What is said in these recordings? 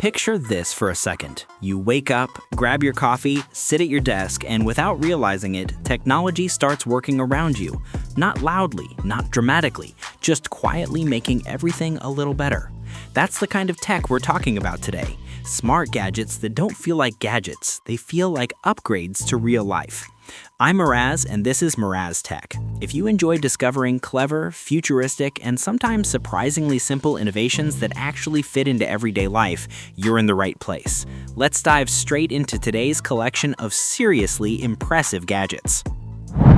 Picture this for a second. You wake up, grab your coffee, sit at your desk, and without realizing it, technology starts working around you. Not loudly, not dramatically, just quietly making everything a little better. That's the kind of tech we're talking about today. Smart gadgets that don't feel like gadgets, they feel like upgrades to real life. I'm Miraz, and this is Miraz Tech. If you enjoy discovering clever, futuristic, and sometimes surprisingly simple innovations that actually fit into everyday life, you're in the right place. Let's dive straight into today's collection of seriously impressive gadgets.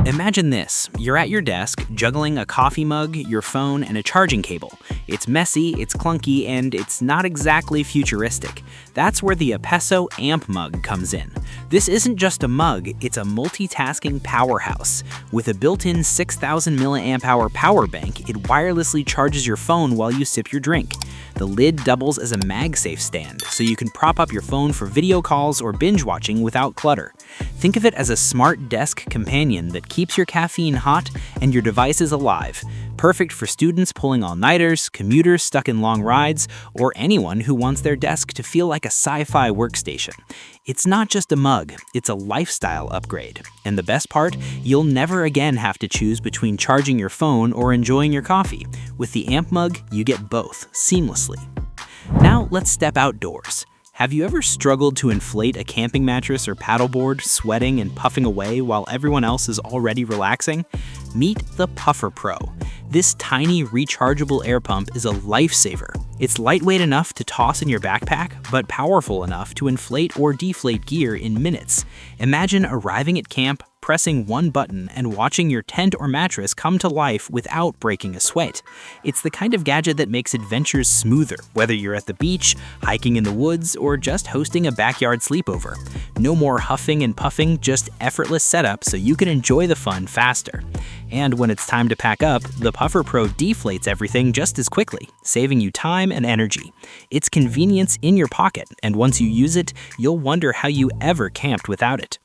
Imagine this. You're at your desk, juggling a coffee mug, your phone, and a charging cable. It's messy, it's clunky, and it's not exactly futuristic. That's where the Appesso Ampmug comes in. This isn't just a mug, it's a multitasking powerhouse. With a built-in 6,000 mAh power bank, it wirelessly charges your phone while you sip your drink. The lid doubles as a MagSafe stand, so you can prop up your phone for video calls or binge watching without clutter. Think of it as a smart desk companion that keeps your caffeine hot and your devices alive. Perfect for students pulling all-nighters, commuters stuck in long rides, or anyone who wants their desk to feel like a sci-fi workstation. It's not just a mug, it's a lifestyle upgrade. And the best part, you'll never again have to choose between charging your phone or enjoying your coffee. With the Ampmug, you get both seamlessly. Now let's step outdoors. Have you ever struggled to inflate a camping mattress or paddleboard, sweating and puffing away while everyone else is already relaxing? Meet the Puffer Pro. This tiny rechargeable air pump is a lifesaver. It's lightweight enough to toss in your backpack, but powerful enough to inflate or deflate gear in minutes. Imagine arriving at camp, pressing one button, and watching your tent or mattress come to life without breaking a sweat. It's the kind of gadget that makes adventures smoother, whether you're at the beach, hiking in the woods, or just hosting a backyard sleepover. No more huffing and puffing, just effortless setup so you can enjoy the fun faster. And when it's time to pack up, the Puffer Pro deflates everything just as quickly, saving you time and energy. It's convenience in your pocket, and once you use it, you'll wonder how you ever camped without it.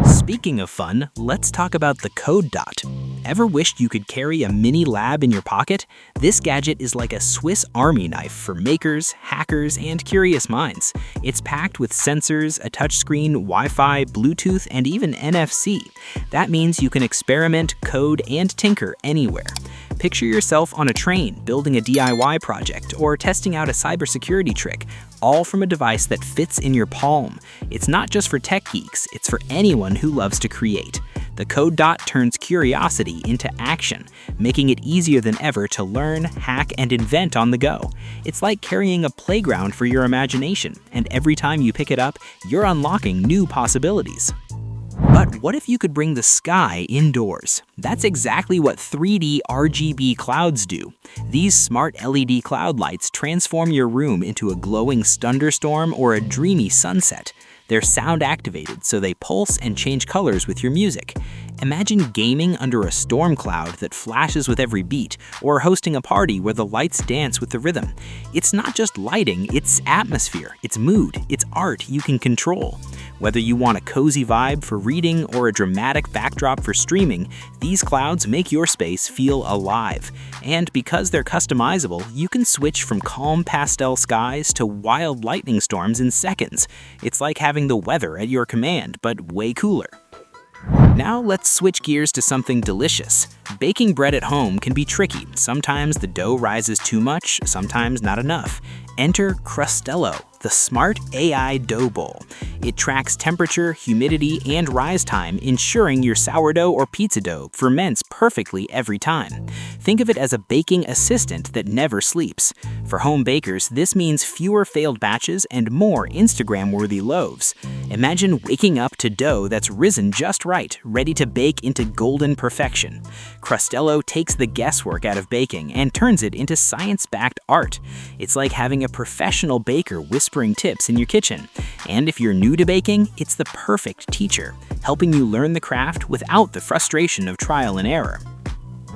Speaking of fun, let's talk about the Kode Dot. Ever wished you could carry a mini lab in your pocket? This gadget is like a Swiss Army knife for makers, hackers, and curious minds. It's packed with sensors, a touchscreen, Wi-Fi, Bluetooth, and even NFC. That means you can experiment, code, and tinker anywhere. Picture yourself on a train, building a DIY project, or testing out a cybersecurity trick, all from a device that fits in your palm. It's not just for tech geeks, it's for anyone who loves to create. The Kode Dot turns curiosity into action, making it easier than ever to learn, hack, and invent on the go. It's like carrying a playground for your imagination, and every time you pick it up, you're unlocking new possibilities. But what if you could bring the sky indoors? That's exactly what 3D RGB Clouds do. These smart LED cloud lights transform your room into a glowing thunderstorm or a dreamy sunset. They're sound activated, so they pulse and change colors with your music. Imagine gaming under a storm cloud that flashes with every beat, or hosting a party where the lights dance with the rhythm. It's not just lighting, it's atmosphere, it's mood, it's art you can control. Whether you want a cozy vibe for reading or a dramatic backdrop for streaming, these clouds make your space feel alive. And because they're customizable, you can switch from calm pastel skies to wild lightning storms in seconds. It's like having the weather at your command, but way cooler. Now let's switch gears to something delicious. Baking bread at home can be tricky. Sometimes the dough rises too much, sometimes not enough. Enter Crustello, the smart AI dough bowl. It tracks temperature, humidity, and rise time, ensuring your sourdough or pizza dough ferments perfectly every time. Think of it as a baking assistant that never sleeps. For home bakers, this means fewer failed batches and more Instagram-worthy loaves. Imagine waking up to dough that's risen just right, ready to bake into golden perfection. Crustello takes the guesswork out of baking and turns it into science-backed art. It's like having a professional baker whispering tips in your kitchen. And if you're new to baking, it's the perfect teacher, helping you learn the craft without the frustration of trial and error.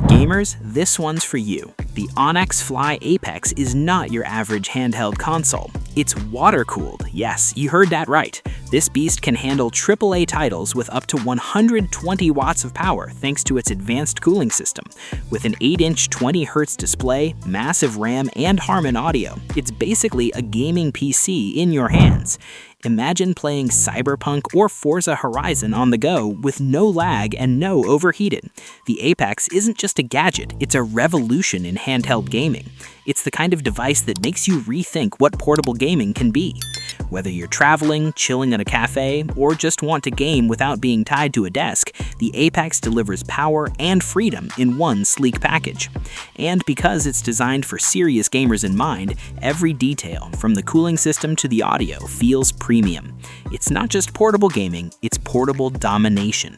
Gamers, this one's for you. The Onexfly Apex is not your average handheld console. It's water-cooled. Yes, you heard that right. This beast can handle AAA titles with up to 120 watts of power thanks to its advanced cooling system. With an 8-inch 20Hz display, massive RAM, and Harman audio, it's basically a gaming PC in your hands. Imagine playing Cyberpunk or Forza Horizon on the go with no lag and no overheating. The Apex isn't just a gadget, it's a revolution in handheld gaming. It's the kind of device that makes you rethink what portable gaming can be. Whether you're traveling, chilling at a cafe, or just want to game without being tied to a desk, the Apex delivers power and freedom in one sleek package. And because it's designed for serious gamers in mind, every detail, from the cooling system to the audio, feels premium. It's not just portable gaming, it's portable domination.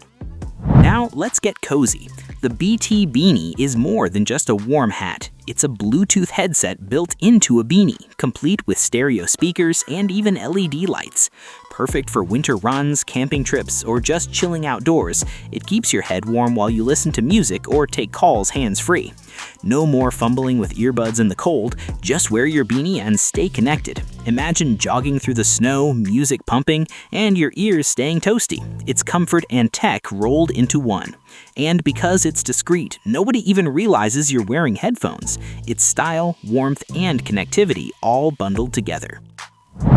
Now let's get cozy. The BT Beanie is more than just a warm hat. It's a Bluetooth headset built into a beanie, complete with stereo speakers and even LED lights. Perfect for winter runs, camping trips, or just chilling outdoors, it keeps your head warm while you listen to music or take calls hands-free. No more fumbling with earbuds in the cold, just wear your beanie and stay connected. Imagine jogging through the snow, music pumping, and your ears staying toasty. It's comfort and tech rolled into one. And because it's discreet, nobody even realizes you're wearing headphones. It's style, warmth, and connectivity all bundled together.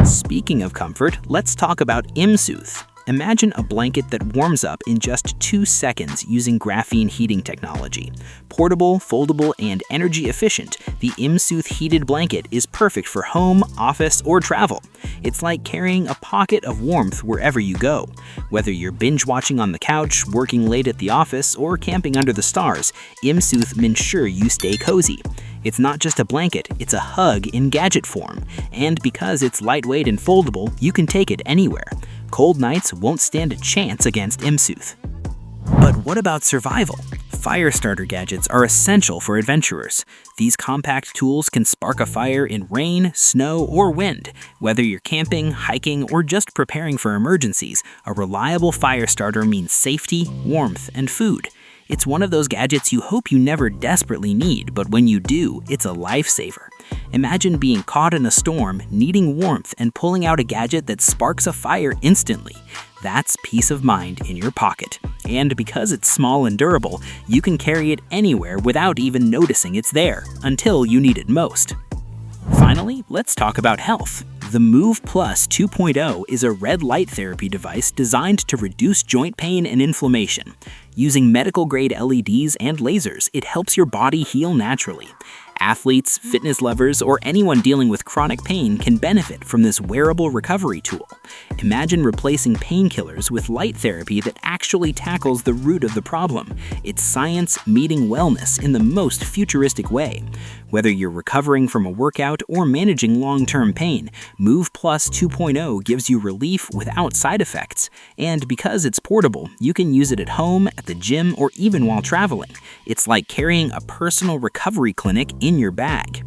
Speaking of comfort, let's talk about Immsoothe. Imagine a blanket that warms up in just 2 seconds using graphene heating technology. Portable, foldable, and energy efficient, the Immsoothe heated blanket is perfect for home, office, or travel. It's like carrying a pocket of warmth wherever you go. Whether you're binge watching on the couch, working late at the office, or camping under the stars, Immsoothe ensures you stay cozy. It's not just a blanket, it's a hug in gadget form. And because it's lightweight and foldable, you can take it anywhere. Cold nights won't stand a chance against Immsoothe. But what about survival? Firestarter gadgets are essential for adventurers. These compact tools can spark a fire in rain, snow, or wind. Whether you're camping, hiking, or just preparing for emergencies, a reliable Firestarter means safety, warmth, and food. It's one of those gadgets you hope you never desperately need, but when you do, it's a lifesaver. Imagine being caught in a storm, needing warmth, and pulling out a gadget that sparks a fire instantly. That's peace of mind in your pocket. And because it's small and durable, you can carry it anywhere without even noticing it's there, until you need it most. Finally, let's talk about health. The Move Plus 2.0 is a red light therapy device designed to reduce joint pain and inflammation. Using medical-grade LEDs and lasers, it helps your body heal naturally. Athletes, fitness lovers, or anyone dealing with chronic pain can benefit from this wearable recovery tool. Imagine replacing painkillers with light therapy that actually tackles the root of the problem. It's science meeting wellness in the most futuristic way. Whether you're recovering from a workout or managing long-term pain, Move Plus 2.0 gives you relief without side effects. And because it's portable, you can use it at home, at the gym, or even while traveling. It's like carrying a personal recovery clinic in your bag.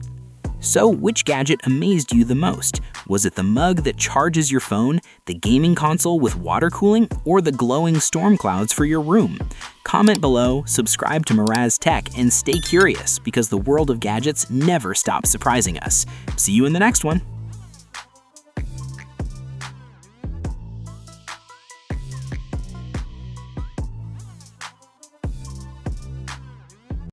So, which gadget amazed you the most? Was it the mug that charges your phone, the gaming console with water cooling, or the glowing storm clouds for your room? Comment below, subscribe to Miraz Tech, and stay curious because the world of gadgets never stops surprising us. See you in the next one.